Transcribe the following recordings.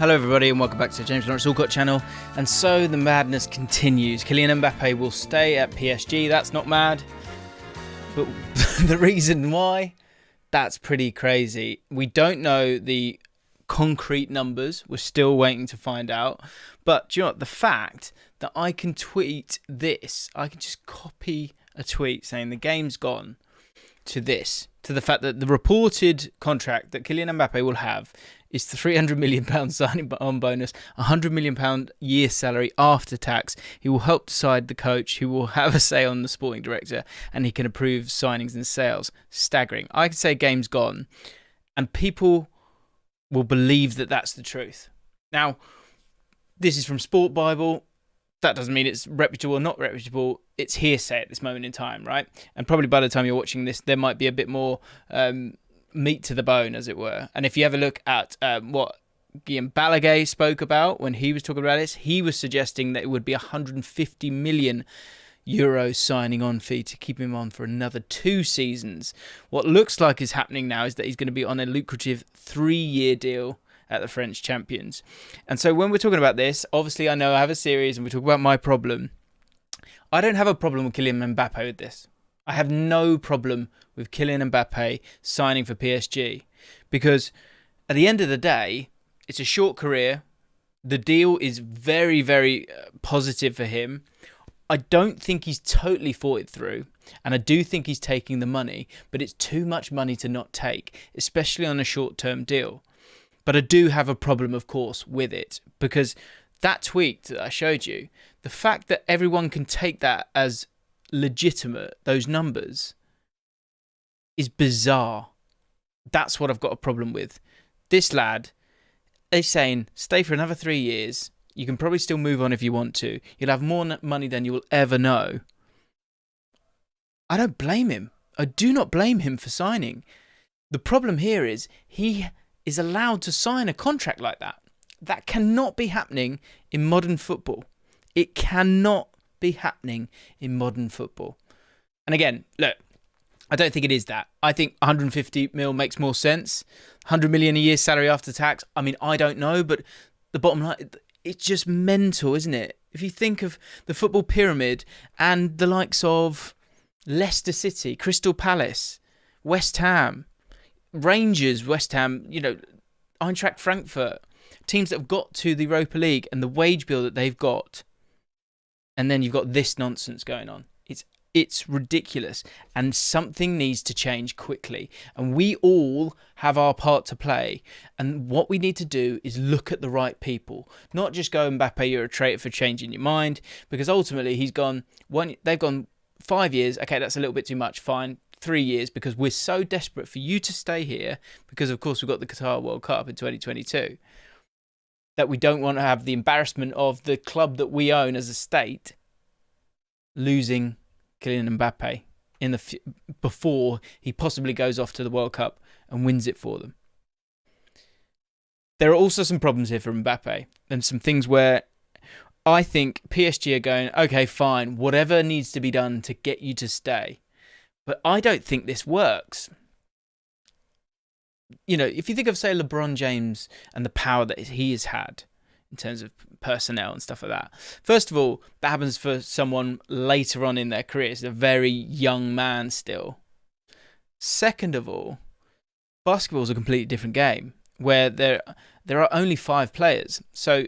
Hello everybody and welcome back to the James Lawrence Allcott channel. And so the madness continues. Kylian Mbappé will stay at PSG. That's not mad. But the reason why, that's pretty crazy. We don't know the concrete numbers. We're still waiting to find out. But do you know what? The fact that I can tweet this, I can just copy a tweet saying the game's gone to this, to the fact that the reported contract that Kylian Mbappé will have is the £300 million signing on bonus, £100 million year salary after tax. He will help decide the coach, who will have a say on the sporting director, and he can approve signings and sales. Staggering. I could say game's gone, and people will believe that that's the truth. Now, this is from Sport Bible. That doesn't mean it's reputable or not reputable. It's hearsay at this moment in time, right? And probably by the time you're watching this, there might be a bit more meat to the bone, as it were. And if you have a look at what Guillaume Balaguer spoke about when he was talking about this, he was suggesting that it would be €150 million signing on fee to keep him on for another 2 seasons. What looks like is happening now is that he's going to be on a lucrative 3-year deal at the French champions. And so when we're talking about this, obviously I know I have a series and we talk about my problem. I don't have a problem with Kylian Mbappé with this. I have no problem with Kylian Mbappé signing for PSG because at the end of the day, it's a short career. The deal is very, very positive for him. I don't think he's totally thought it through, and I do think he's taking the money, but it's too much money to not take, especially on a short-term deal. But I do have a problem, of course, with it, because that tweet that I showed you, the fact that everyone can take that as legitimate, those numbers, is bizarre. That's what I've got a problem with. This lad, they're saying, stay for another 3 years. You can probably still move on if you want to. You'll have more money than you will ever know. I don't blame him. I do not blame him for signing. The problem here is he is allowed to sign a contract like that. That cannot be happening in modern football. It cannot be happening in modern football. And again, look, I don't think it is that. I think 150 mil makes more sense. 100 million a year salary after tax. I mean, I don't know, but the bottom line, it's just mental, isn't it? If you think of the football pyramid and the likes of Leicester City, Crystal Palace, West Ham, Rangers, West Ham, Eintracht Frankfurt, teams that have got to the Europa League and the wage bill that they've got. And then you've got this nonsense going on. It's ridiculous. And something needs to change quickly. And we all have our part to play. And what we need to do is look at the right people. Not just go, Mbappé, you're a traitor for changing your mind. Because ultimately they've gone 5 years. Okay, that's a little bit too much. Fine. 3 years, because we're so desperate for you to stay here, because of course we've got the Qatar World Cup in 2022, that we don't want to have the embarrassment of the club that we own as a state losing Kylian Mbappé before he possibly goes off to the World Cup and wins it for them. There are also some problems here for Mbappé and some things where I think PSG are going, okay, fine, whatever needs to be done to get you to stay. But I don't think this works. If you think of, say, LeBron James and the power that he has had in terms of personnel and stuff like that. First of all, that happens for someone later on in their career. It's a very young man still. Second of all, basketball is a completely different game where there are only 5 players. So,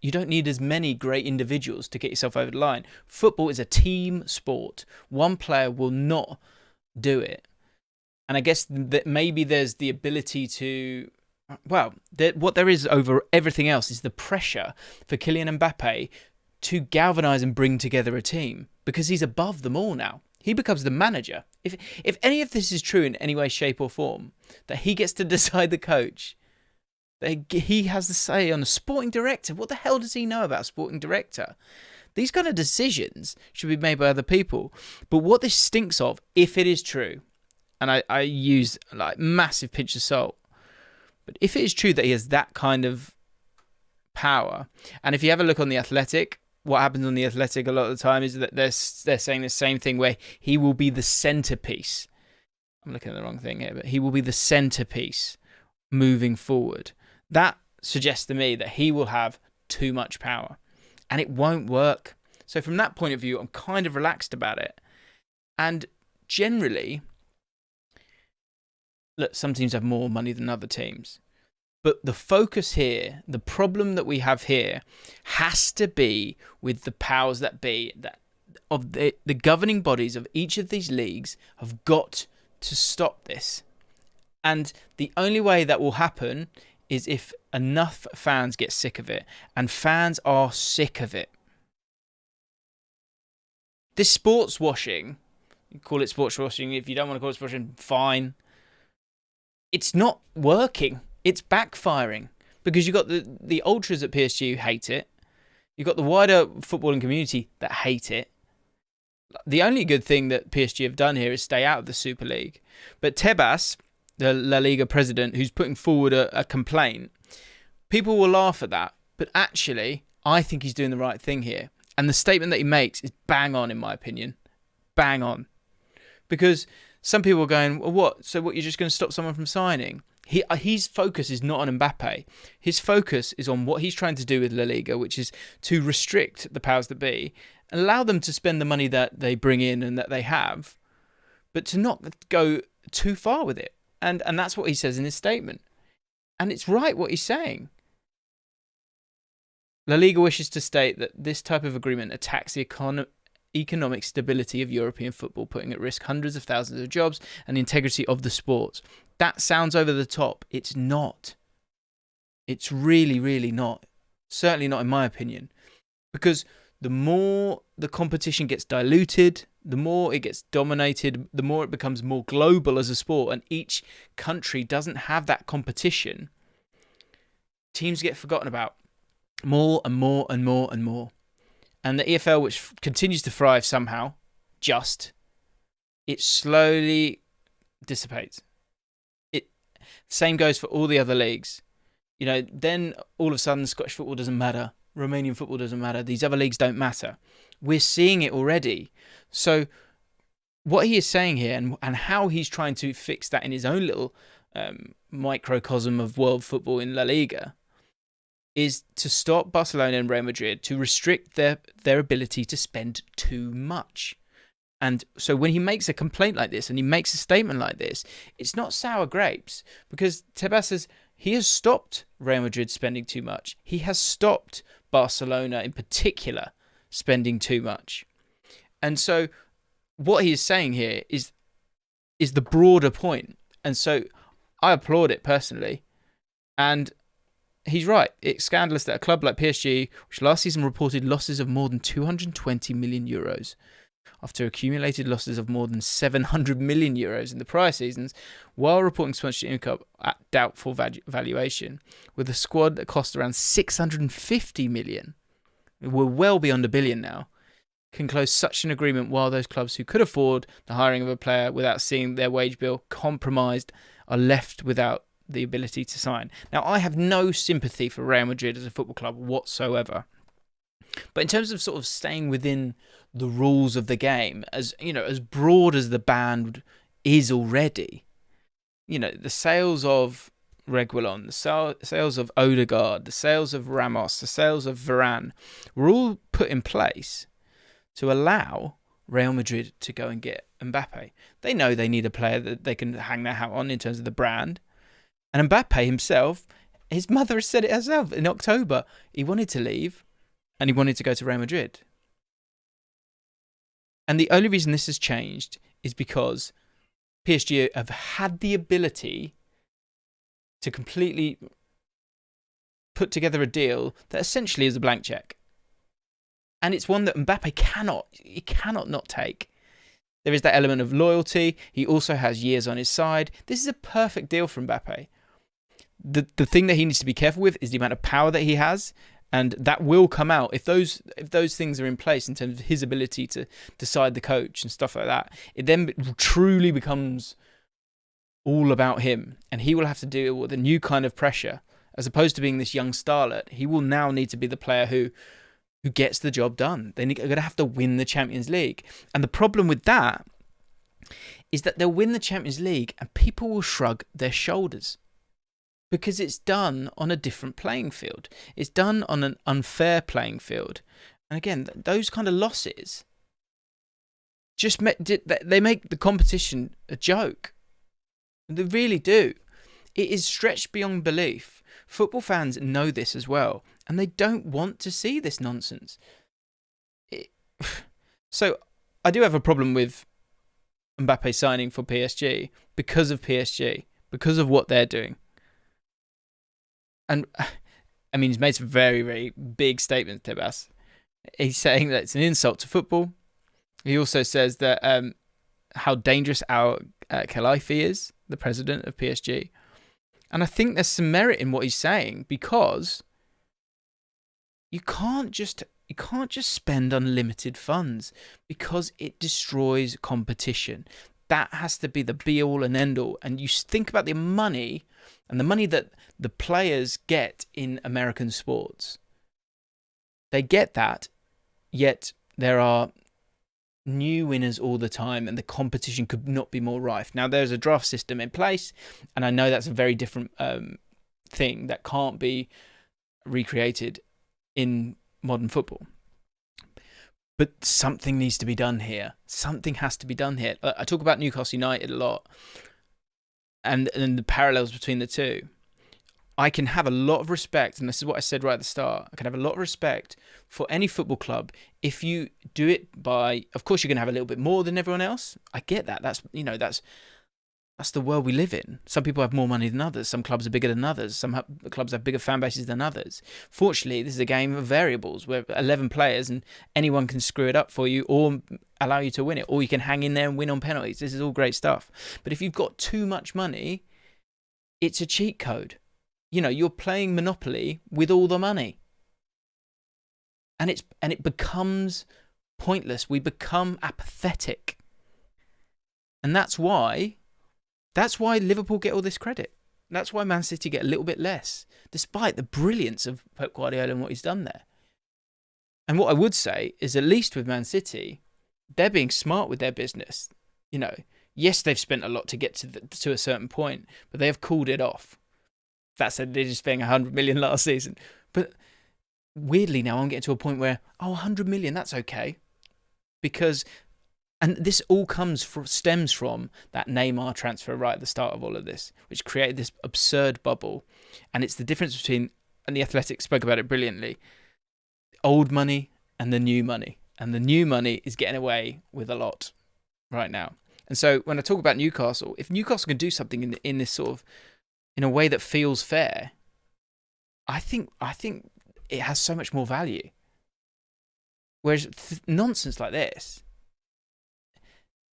you don't need as many great individuals to get yourself over the line. Football is a team sport. One player will not do it. And I guess that maybe there's the ability to... what there is over everything else is the pressure for Kylian Mbappé to galvanise and bring together a team, because he's above them all now. He becomes the manager. If any of this is true in any way, shape or form, that he gets to decide the coach, he has the say on the sporting director. What the hell does he know about a sporting director? These kind of decisions should be made by other people. But what this stinks of, if it is true, and I use massive pinch of salt, but if it is true that he has that kind of power, and if you have a look on The Athletic, what happens on The Athletic a lot of the time is that they're saying the same thing, where he will be the centerpiece. I'm looking at the wrong thing here, but he will be the centerpiece moving forward. That suggests to me that he will have too much power, and it won't work. So from that point of view, I'm kind of relaxed about it. And generally, look, some teams have more money than other teams. But the focus here, the problem that we have here, has to be with the powers that be, that of the governing bodies of each of these leagues have got to stop this. And the only way that will happen is if enough fans get sick of it. And fans are sick of it. This sports washing, you call it sports washing, if you don't want to call it sports washing, fine. It's not working. It's backfiring, because you've got the ultras at PSG who hate it. You've got the wider footballing community that hate it. The only good thing that PSG have done here is stay out of the Super League. But Tebas, the La Liga president, who's putting forward a complaint, people will laugh at that. But actually, I think he's doing the right thing here. And the statement that he makes is bang on, in my opinion. Bang on. Because some people are going, well, what? So what, you're just going to stop someone from signing? His focus is not on Mbappé. His focus is on what he's trying to do with La Liga, which is to restrict the powers that be and allow them to spend the money that they bring in and that they have, but to not go too far with it. And that's what he says in his statement. And it's right what he's saying. La Liga wishes to state that this type of agreement attacks the economic stability of European football, putting at risk hundreds of thousands of jobs and the integrity of the sport. That sounds over the top. It's not. It's really, really not. Certainly not in my opinion. Because the more the competition gets diluted, the more it gets dominated, the more it becomes more global as a sport, and each country doesn't have that competition, teams get forgotten about more and more and more and more. And the EFL, which continues to thrive somehow, it slowly dissipates. Same goes for all the other leagues. You know, then all of a sudden Scottish football doesn't matter. Romanian football doesn't matter. These other leagues don't matter. We're seeing it already. So what he is saying here and how he's trying to fix that in his own little microcosm of world football in La Liga is to stop Barcelona and Real Madrid, to restrict their ability to spend too much. And so when he makes a complaint like this and he makes a statement like this, it's not sour grapes, because Tebas says he has stopped Real Madrid spending too much. He has stopped Barcelona in particular spending too much. And so what he is saying here is the broader point. And so I applaud it personally. And he's right. It's scandalous that a club like PSG, which last season reported losses of more than 220 million euros, after accumulated losses of more than 700 million euros in the prior seasons, while reporting sponsorship income at doubtful valuation, with a squad that cost around 650 million, we're well beyond $1 billion now, can close such an agreement while those clubs who could afford the hiring of a player without seeing their wage bill compromised are left without the ability to sign. Now, I have no sympathy for Real Madrid as a football club whatsoever. But in terms of sort of staying within the rules of the game, as you know, as broad as the band is already, you know, the sales of Reguilon, the sales of Odegaard, the sales of Ramos, the sales of Varane were all put in place to allow Real Madrid to go and get Mbappé. They know they need a player that they can hang their hat on in terms of the brand. And Mbappé himself, his mother has said it herself in October, he wanted to leave and he wanted to go to Real Madrid. And the only reason this has changed is because PSG have had the ability to completely put together a deal that essentially is a blank check. And it's one that Mbappé cannot not take. There is that element of loyalty. He also has years on his side. This is a perfect deal for Mbappé. The thing that he needs to be careful with is the amount of power that he has. And that will come out if those things are in place in terms of his ability to decide the coach and stuff like that. It then truly becomes all about him, and he will have to deal with a new kind of pressure. As opposed to being this young starlet, he will now need to be the player who gets the job done. They're going to have to win the Champions League, and the problem with that is that they'll win the Champions League, and people will shrug their shoulders. because it's done on a different playing field. It's done on an unfair playing field. And again, those kind of losses they make the competition a joke. They really do. It is stretched beyond belief. Football fans know this as well, and they don't want to see this nonsense. So I do have a problem with Mbappé signing for PSG because of PSG, because of what they're doing. And I mean, he's made some very, very big statements, Tebas. He's saying that it's an insult to football. He also says that how dangerous our Khalifi is, the president of PSG. And I think there's some merit in what he's saying, because you can't just spend unlimited funds, because it destroys competition. That has to be the be all and end all. And you think about the money and the money that the players get in American sports. They get that, yet there are new winners all the time, and the competition could not be more rife. Now, there's a draft system in place, and I know that's a very different thing that can't be recreated in modern football. But something needs to be done here. Something has to be done here. I talk about Newcastle United a lot, and the parallels between the two. I can have a lot of respect, and this is what I said right at the start, I can have a lot of respect for any football club if you do it by, of course you're going to have a little bit more than everyone else. I get that. That's the world we live in. Some people have more money than others. Some clubs are bigger than others. Some clubs have bigger fan bases than others. Fortunately, this is a game of variables where 11 players and anyone can screw it up for you or allow you to win it, or you can hang in there and win on penalties. This is all great stuff. But if you've got too much money, it's a cheat code. You're playing Monopoly with all the money. And it becomes pointless. We become apathetic. And that's why Liverpool get all this credit. That's why Man City get a little bit less, despite the brilliance of Pep Guardiola and what he's done there. And what I would say is, at least with Man City, they're being smart with their business. Yes, they've spent a lot to get to a certain point, but they have cooled it off. That said, they're just paying 100 million last season. But weirdly now I'm getting to a point where, 100 million, that's okay. And this all stems from that Neymar transfer right at the start of all of this, which created this absurd bubble. And it's the difference between, and the Athletic spoke about it brilliantly, old money and the new money. And the new money is getting away with a lot right now. And so when I talk about Newcastle, if Newcastle can do something in this sort of, in a way that feels fair, I think it has so much more value. Whereas nonsense like this.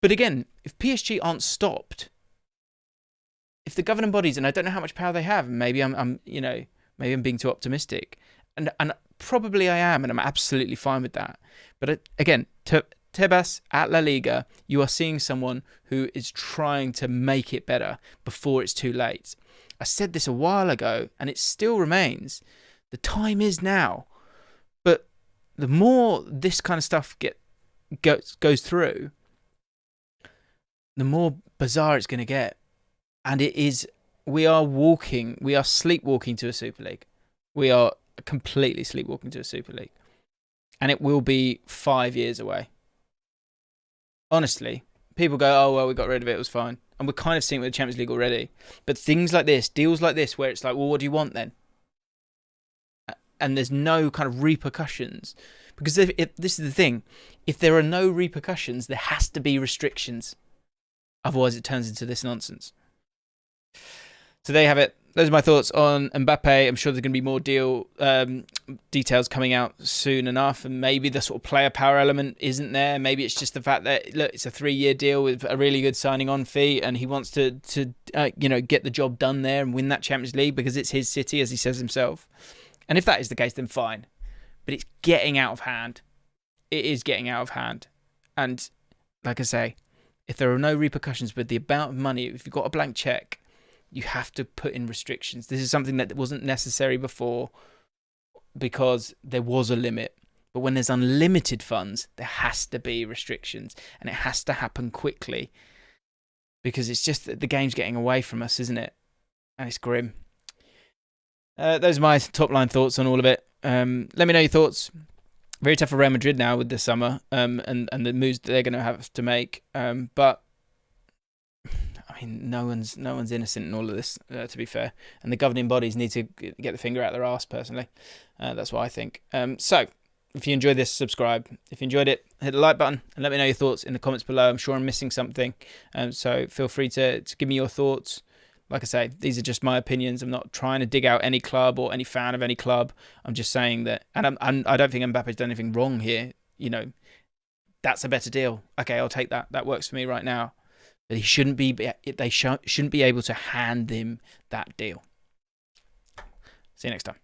But again, if PSG aren't stopped, if the governing bodies, and I don't know how much power they have, maybe I'm being too optimistic, and probably I am, and I'm absolutely fine with that. But again, Tebas at La Liga, you are seeing someone who is trying to make it better before it's too late. I said this a while ago, and it still remains. The time is now. But the more this kind of stuff goes through, the more bizarre it's going to get. And we are sleepwalking to a Super League. We are completely sleepwalking to a Super League. And it will be 5 years away. Honestly, people go, oh, well, we got rid of it, it was fine. And we're kind of seeing it with the Champions League already. But things like this, deals like this, where it's like, well, what do you want then? And there's no kind of repercussions. Because if this is the thing, if there are no repercussions, there has to be restrictions. Otherwise, it turns into this nonsense. So there you have it. Those are my thoughts on Mbappé. I'm sure there's going to be more details coming out soon enough, and maybe the sort of player power element isn't there. Maybe it's just the fact that, look, it's a 3-year deal with a really good signing on fee, and he wants to get the job done there and win that Champions League because it's his city, as he says himself. And if that is the case, then fine. But it's getting out of hand. It is getting out of hand. And like I say, if there are no repercussions with the amount of money, if you've got a blank check, you have to put in restrictions. This is something that wasn't necessary before because there was a limit. But when there's unlimited funds, there has to be restrictions, and it has to happen quickly because it's just that the game's getting away from us, isn't it? And it's grim. Those are my top line thoughts on all of it. Let me know your thoughts. Very tough for Real Madrid now with the summer, and the moves that they're going to have to make. But I mean, no one's innocent in all of this, to be fair. And the governing bodies need to get the finger out their arse. Personally, that's what I think. So, if you enjoyed this, subscribe. If you enjoyed it, hit the like button and let me know your thoughts in the comments below. I'm sure I'm missing something, so feel free to give me your thoughts. Like I say, these are just my opinions. I'm not trying to dig out any club or any fan of any club. I'm just saying that, and I don't think Mbappe's done anything wrong here. You know, that's a better deal. Okay, I'll take that. That works for me right now. But he shouldn't be. They shouldn't be able to hand him that deal. See you next time.